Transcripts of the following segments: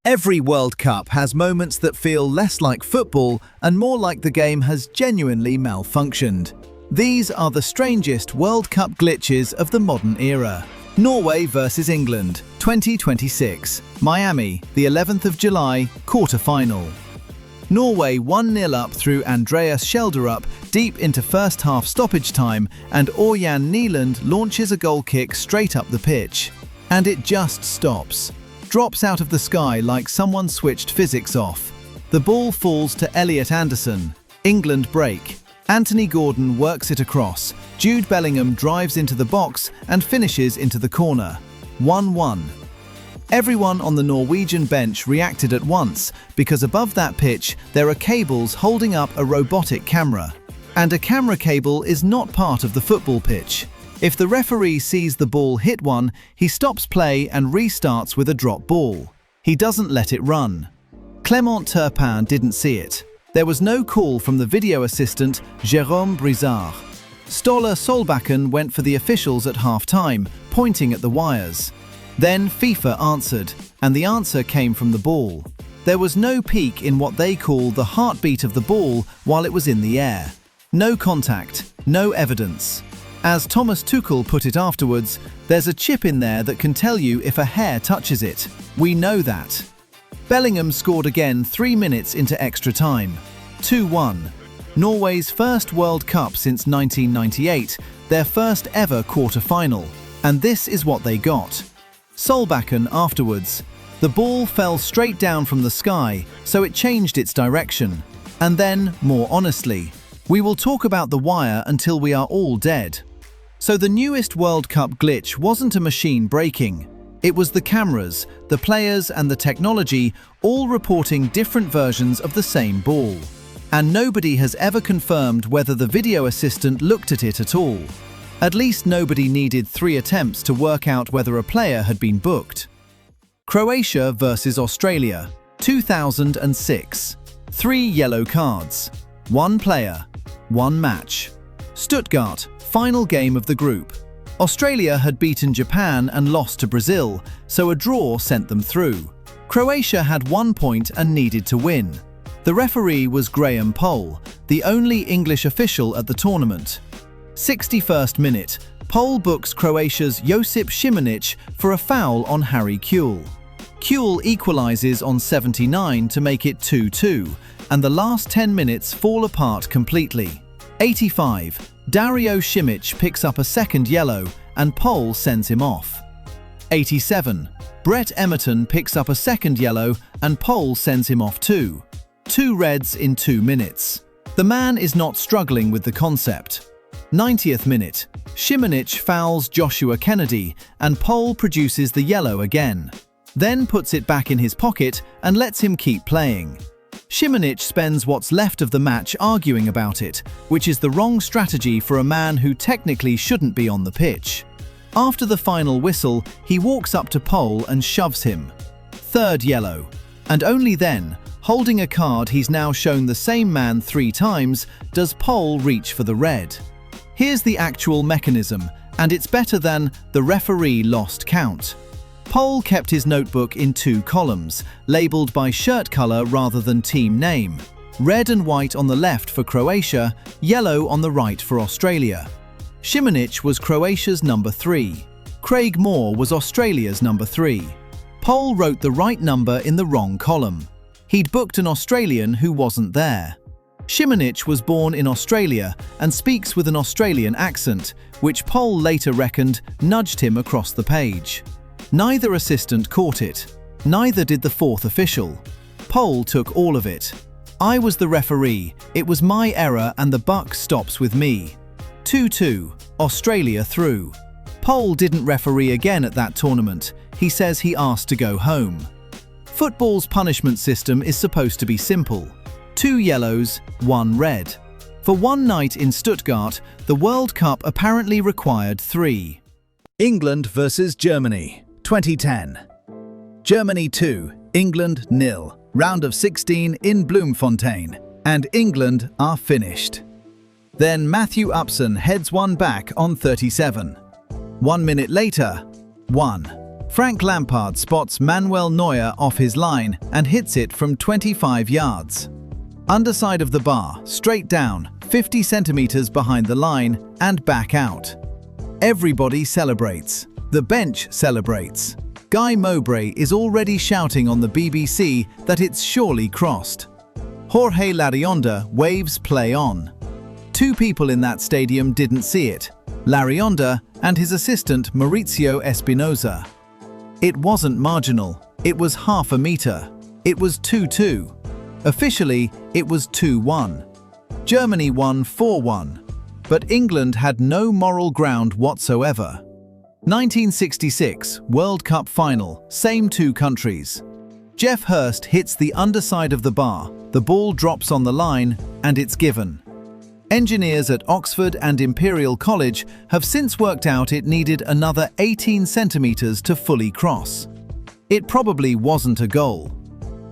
Every World Cup has moments that feel less like football and more like the game has genuinely malfunctioned. These are the strangest World Cup glitches of the modern era. Norway vs England, 2026, Miami, the 11th of July, quarter-final. Norway 1-0 up through Andreas Schjelderup deep into first half stoppage time, and Ørjan Nyland launches a goal kick straight up the pitch. And it just stops. Drops out of the sky like someone switched physics off. The ball falls to Elliot Anderson. England break. Anthony Gordon works it across. Jude Bellingham drives into the box and finishes into the corner. 1-1. Everyone on the Norwegian bench reacted at once because above that pitch there are cables holding up a robotic camera. And a camera cable is not part of the football pitch. If the referee sees the ball hit one, he stops play and restarts with a drop ball. He doesn't let it run. Clément Turpin didn't see it. There was no call from the video assistant, Jérôme Brizard. Ståle Solbakken went for the officials at half-time, pointing at the wires. Then FIFA answered, and the answer came from the ball. There was no peak in what they call the heartbeat of the ball while it was in the air. No contact, no evidence. As Thomas Tuchel put it afterwards, there's a chip in there that can tell you if a hair touches it. We know that. Bellingham scored again 3 minutes into extra time. 2-1. Norway's first World Cup since 1998, their first ever quarter-final. And this is what they got. Solbakken afterwards. The ball fell straight down from the sky, so it changed its direction. And then, more honestly, we will talk about the wire until we are all dead. So the newest World Cup glitch wasn't a machine breaking. It was the cameras, the players and the technology all reporting different versions of the same ball. And nobody has ever confirmed whether the video assistant looked at it at all. At least nobody needed 3 attempts to work out whether a player had been booked. Croatia vs Australia, 2006. 3 yellow cards. 1 player. 1 match. Stuttgart, final game of the group. Australia had beaten Japan and lost to Brazil, so a draw sent them through. Croatia had 1 point and needed to win. The referee was Graham Poll, the only English official at the tournament. 61st minute, Poll books Croatia's Josip Šimanić for a foul on Harry Kewell. Kewell equalises on 79 to make it 2-2, and the last 10 minutes fall apart completely. 85. Dario Simic picks up a second yellow and Poll sends him off. 87. Brett Emerton picks up a second yellow and Poll sends him off too. 2 reds in 2 minutes. The man is not struggling with the concept. 90th minute. Šimanić fouls Joshua Kennedy and Poll produces the yellow again. Then puts it back in his pocket and lets him keep playing. Šimanić spends what's left of the match arguing about it, which is the wrong strategy for a man who technically shouldn't be on the pitch. After the final whistle, he walks up to Poll and shoves him. 3rd yellow. And only then, holding a card he's now shown the same man 3 times, does Poll reach for the red. Here's the actual mechanism, and it's better than the referee lost count. Poll kept his notebook in 2 columns, labelled by shirt colour rather than team name. Red and white on the left for Croatia, yellow on the right for Australia. Šimanić was Croatia's number 3. Craig Moore was Australia's number 3. Poll wrote the right number in the wrong column. He'd booked an Australian who wasn't there. Šimanić was born in Australia and speaks with an Australian accent, which Poll later reckoned nudged him across the page. Neither assistant caught it. Neither did the 4th official. Poll took all of it. I was the referee, it was my error and the buck stops with me. 2-2, Australia through. Poll didn't referee again at that tournament. He says he asked to go home. Football's punishment system is supposed to be simple. 2 yellows, 1 red. For one night in Stuttgart, the World Cup apparently required 3. England vs Germany, 2010. Germany 2, England 0. Round of 16 in Bloemfontein, and England are finished. Then Matthew Upson heads one back on 37. 1 minute later, 1. Frank Lampard spots Manuel Neuer off his line and hits it from 25 yards. Underside of the bar, straight down, 50 centimeters behind the line and back out. Everybody celebrates. The bench celebrates. Guy Mowbray is already shouting on the BBC that it's surely crossed. Jorge Larionda waves play on. Two people in that stadium didn't see it, Larionda and his assistant Maurizio Espinosa. It wasn't marginal, it was half a meter. It was 2-2. Officially, it was 2-1. Germany won 4-1, but England had no moral ground whatsoever. 1966 World Cup final, same two countries. Jeff Hurst hits the underside of the bar, the ball drops on the line, and it's given. Engineers at Oxford and Imperial College have since worked out it needed another 18 centimeters to fully cross. It probably wasn't a goal.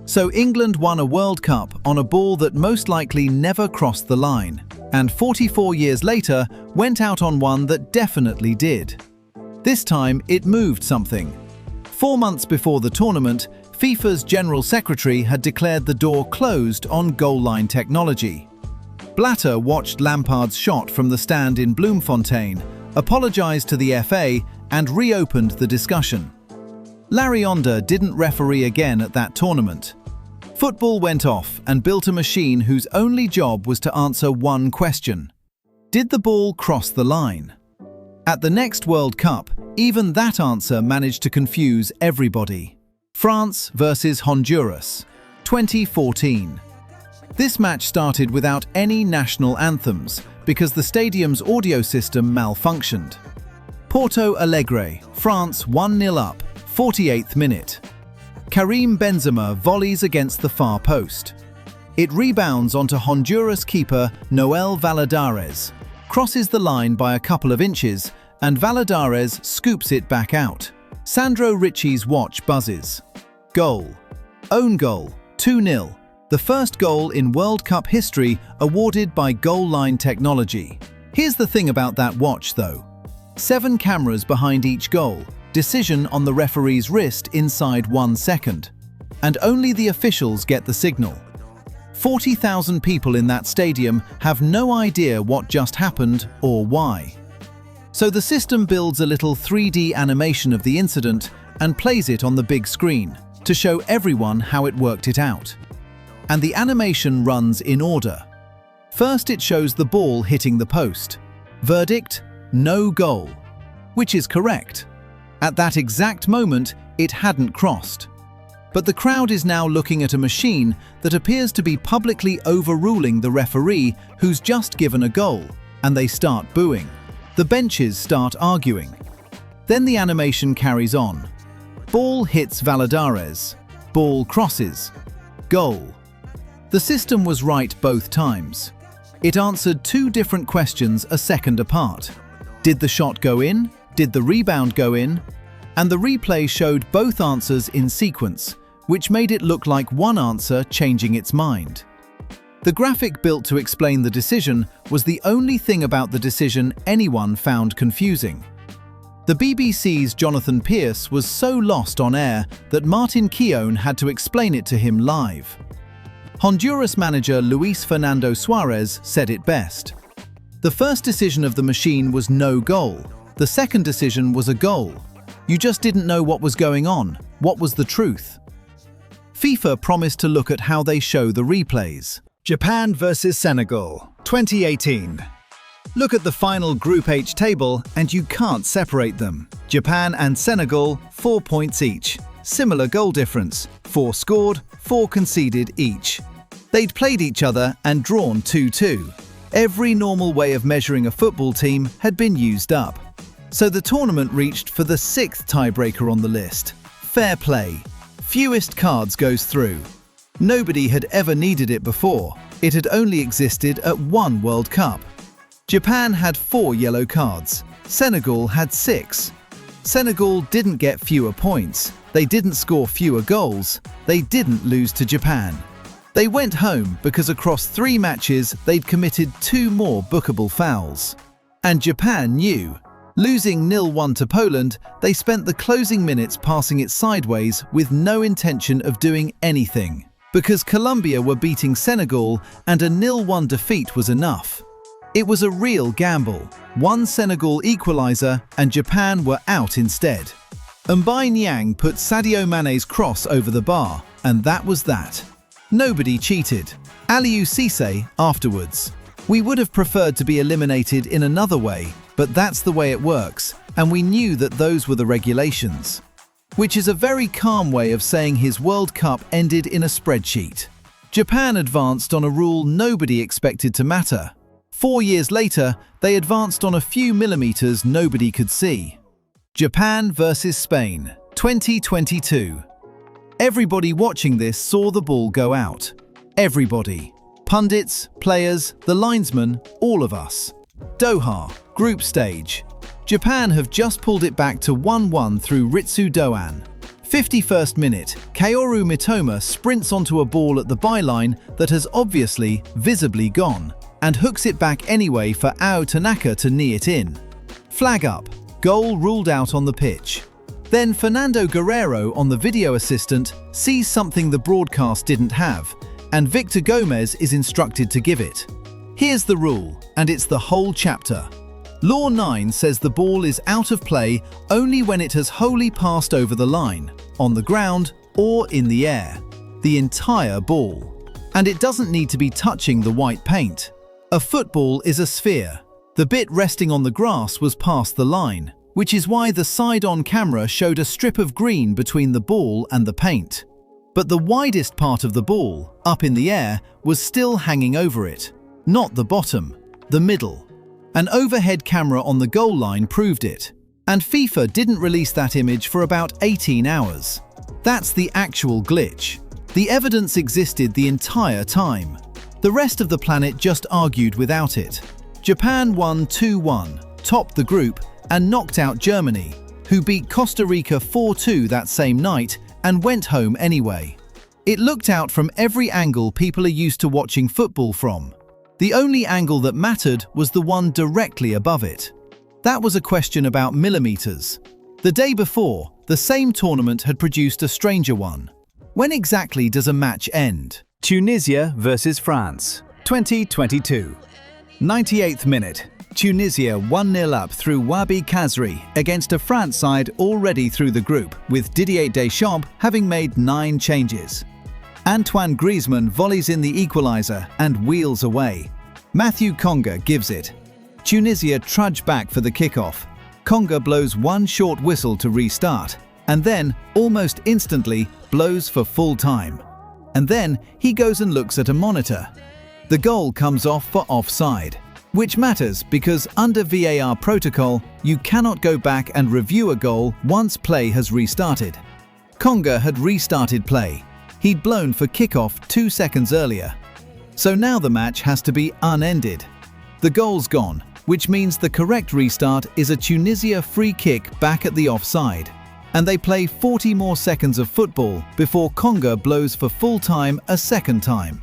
So England won a World Cup on a ball that most likely never crossed the line, and 44 years later went out on one that definitely did. This time it moved something. 4 months before the tournament, FIFA's General Secretary had declared the door closed on goal line technology. Blatter watched Lampard's shot from the stand in Bloemfontein, apologised to the FA and reopened the discussion. Larionda didn't referee again at that tournament. Football went off and built a machine whose only job was to answer one question. Did the ball cross the line? At the next World Cup, even that answer managed to confuse everybody. France versus Honduras, 2014. This match started without any national anthems because the stadium's audio system malfunctioned. Porto Alegre, France 1-0 up, 48th minute. Karim Benzema volleys against the far post. It rebounds onto Honduras keeper Noel Valladares, crosses the line by a couple of inches, and Valladares scoops it back out. Sandro Ricci's watch buzzes. Goal. Own goal, 2-0. The first goal in World Cup history awarded by goal line technology. Here's the thing about that watch though. 7 cameras behind each goal, decision on the referee's wrist inside 1 second. And only the officials get the signal. 40,000 people in that stadium have no idea what just happened or why. So the system builds a little 3D animation of the incident and plays it on the big screen to show everyone how it worked it out. And the animation runs in order. First it shows the ball hitting the post. Verdict, no goal. Which is correct. At that exact moment, it hadn't crossed. But the crowd is now looking at a machine that appears to be publicly overruling the referee who's just given a goal, and they start booing. The benches start arguing. Then the animation carries on. Ball hits Valladares. Ball crosses. Goal. The system was right both times. It answered 2 different questions a second apart. Did the shot go in? Did the rebound go in? And the replay showed both answers in sequence, which made it look like one answer changing its mind. The graphic built to explain the decision was the only thing about the decision anyone found confusing. The BBC's Jonathan Pearce was so lost on air that Martin Keown had to explain it to him live. Honduras manager Luis Fernando Suarez said it best. The first decision of the machine was no goal. The second decision was a goal. You just didn't know what was going on. What was the truth? FIFA promised to look at how they show the replays. Japan versus Senegal, 2018. Look at the final Group H table and you can't separate them. Japan and Senegal, 4 points each. Similar goal difference, 4 scored, 4 conceded each. They'd played each other and drawn 2-2. Every normal way of measuring a football team had been used up. So the tournament reached for the 6th tiebreaker on the list. Fair play. Fewest cards goes through. Nobody had ever needed it before. It had only existed at 1 World Cup. Japan had 4 yellow cards. Senegal had 6. Senegal didn't get fewer points. They didn't score fewer goals. They didn't lose to Japan. They went home because across 3 matches they'd committed 2 more bookable fouls. And Japan knew. Losing 0-1 to Poland, they spent the closing minutes passing it sideways with no intention of doing anything, because Colombia were beating Senegal and a 0-1 defeat was enough. It was a real gamble. One Senegal equalizer and Japan were out instead. Mbaye Niang put Sadio Mane's cross over the bar, and that was that. Nobody cheated. Aliou Cissé afterwards. We would have preferred to be eliminated in another way, but that's the way it works, and we knew that those were the regulations. Which is a very calm way of saying his World Cup ended in a spreadsheet. Japan advanced on a rule nobody expected to matter. 4 years later, they advanced on a few millimeters nobody could see. Japan versus Spain, 2022. Everybody watching this saw the ball go out. Everybody. Pundits, players, the linesmen, all of us. Doha, group stage. Japan have just pulled it back to 1-1 through Ritsu Doan. 51st minute, Kaoru Mitoma sprints onto a ball at the byline that has obviously, visibly gone, and hooks it back anyway for Ao Tanaka to knee it in. Flag up. Goal ruled out on the pitch. Then Fernando Guerrero on the video assistant sees something the broadcast didn't have, and Victor Gomez is instructed to give it. Here's the rule, and it's the whole chapter. Law 9 says the ball is out of play only when it has wholly passed over the line, on the ground, or in the air. The entire ball. And it doesn't need to be touching the white paint. A football is a sphere. The bit resting on the grass was past the line, which is why the side-on camera showed a strip of green between the ball and the paint. But the widest part of the ball, up in the air, was still hanging over it. Not the bottom, the middle. An overhead camera on the goal line proved it. And FIFA didn't release that image for about 18 hours. That's the actual glitch. The evidence existed the entire time. The rest of the planet just argued without it. Japan won 2-1, topped the group, and knocked out Germany, who beat Costa Rica 4-2 that same night and went home anyway. It looked out from every angle people are used to watching football from. The only angle that mattered was the one directly above it. That was a question about millimeters. The day before, the same tournament had produced a stranger one. When exactly does a match end? Tunisia versus France, 2022. 98th minute. Tunisia 1-0 up through Wabi Kazri against a France side already through the group, with Didier Deschamps having made 9 changes. Antoine Griezmann volleys in the equaliser and wheels away. Mathieu Conga gives it. Tunisia trudge back for the kickoff. Conga blows one short whistle to restart, and then, almost instantly, blows for full time. And then he goes and looks at a monitor. The goal comes off for offside, which matters because under VAR protocol, you cannot go back and review a goal once play has restarted. Conga had restarted play. He'd blown for kickoff 2 seconds earlier. So now the match has to be unended. The goal's gone, which means the correct restart is a Tunisia free kick back at the offside. And they play 40 more seconds of football before Conga blows for full time a second time.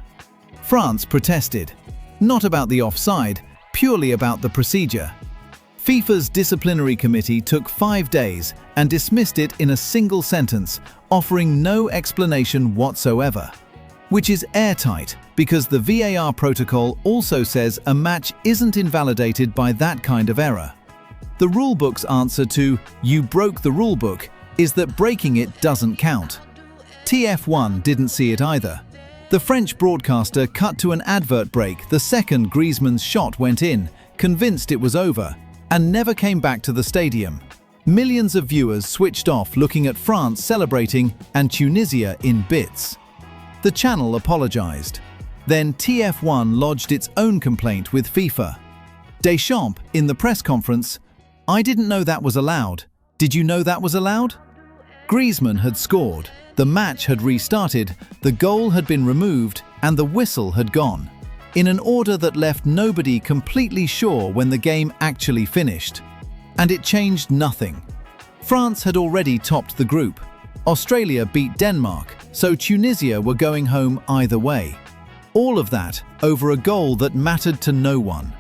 France protested. Not about the offside, purely about the procedure. FIFA's disciplinary committee took 5 days and dismissed it in a single sentence, offering no explanation whatsoever. Which is airtight, because the VAR protocol also says a match isn't invalidated by that kind of error. The rulebook's answer to "you broke the rulebook" is that breaking it doesn't count. TF1 didn't see it either. The French broadcaster cut to an advert break the second Griezmann's shot went in, convinced it was over, and never came back to the stadium. Millions of viewers switched off looking at France celebrating and Tunisia in bits. The channel apologized. Then TF1 lodged its own complaint with FIFA. Deschamps, in the press conference, "I didn't know that was allowed. Did you know that was allowed?" Griezmann had scored, the match had restarted, the goal had been removed, and the whistle had gone, in an order that left nobody completely sure when the game actually finished. And it changed nothing. France had already topped the group. Australia beat Denmark, so Tunisia were going home either way. All of that over a goal that mattered to no one.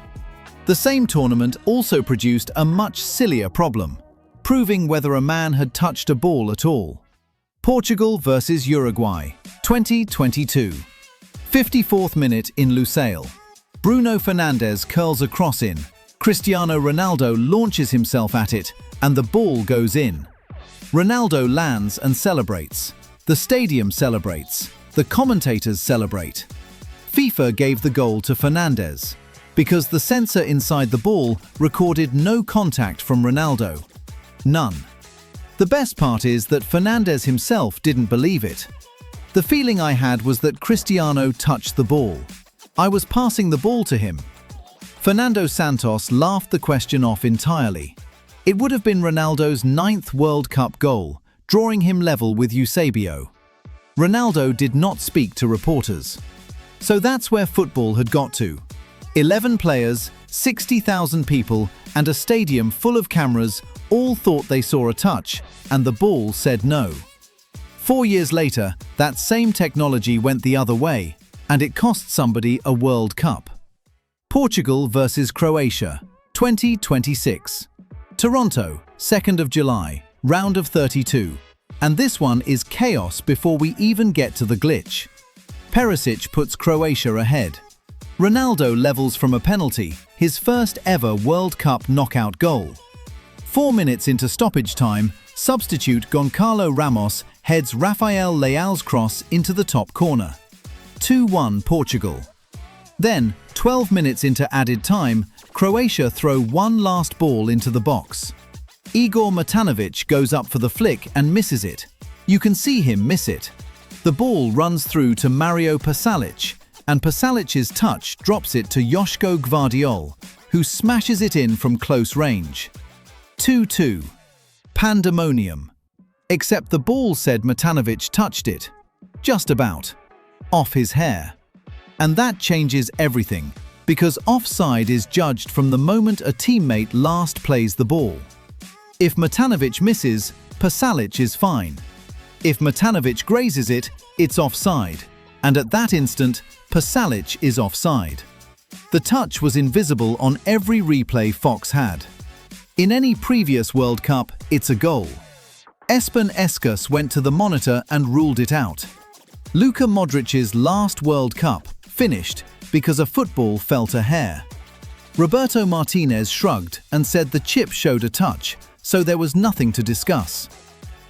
The same tournament also produced a much sillier problem, proving whether a man had touched a ball at all. Portugal vs Uruguay, 2022. 54th minute in Lusail. Bruno Fernandes curls a cross in. Cristiano Ronaldo launches himself at it, and the ball goes in. Ronaldo lands and celebrates. The stadium celebrates. The commentators celebrate. FIFA gave the goal to Fernandes, because the sensor inside the ball recorded no contact from Ronaldo. None. The best part is that Fernandes himself didn't believe it. The feeling I had was that Cristiano touched the ball. I was passing the ball to him. Fernando Santos laughed the question off entirely. It would have been Ronaldo's 9th World Cup goal, drawing him level with Eusebio. Ronaldo did not speak to reporters. So that's where football had got to. 11 players, 60,000 people, and a stadium full of cameras all thought they saw a touch, and the ball said no. 4 years later, that same technology went the other way, and it cost somebody a World Cup. Portugal vs Croatia, 2026. Toronto, 2nd of July, round of 32. And this one is chaos before we even get to the glitch. Perisic puts Croatia ahead. Ronaldo levels from a penalty, his first ever World Cup knockout goal. 4 minutes into stoppage time, substitute Goncalo Ramos heads Rafael Leão's cross into the top corner. 2-1 Portugal. Then, 12 minutes into added time, Croatia throw one last ball into the box. Igor Matanovic goes up for the flick and misses it. You can see him miss it. The ball runs through to Mario Pasalic, and Pasalic's touch drops it to Joško Gvardiol, who smashes it in from close range. 2-2. Pandemonium. Except the ball said Matanovic touched it. Just about. Off his hair. And that changes everything, because offside is judged from the moment a teammate last plays the ball. If Matanovic misses, Pasalic is fine. If Matanovic grazes it, it's offside. And at that instant, Pasalic is offside. The touch was invisible on every replay Fox had. In any previous World Cup, it's a goal. Espen Eskås went to the monitor and ruled it out. Luka Modric's last World Cup finished because a football felt a hair. Roberto Martinez shrugged and said the chip showed a touch, so there was nothing to discuss.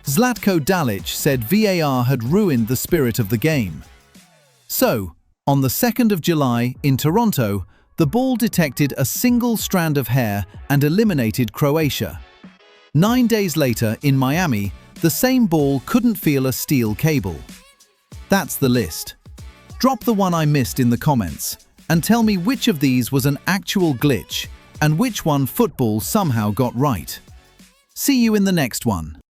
Zlatko Dalic said VAR had ruined the spirit of the game. So, on the 2nd of July in Toronto, the ball detected a single strand of hair and eliminated Croatia. 9 days later in Miami, the same ball couldn't feel a steel cable. That's the list. Drop the one I missed in the comments and tell me which of these was an actual glitch and which one football somehow got right. See you in the next one.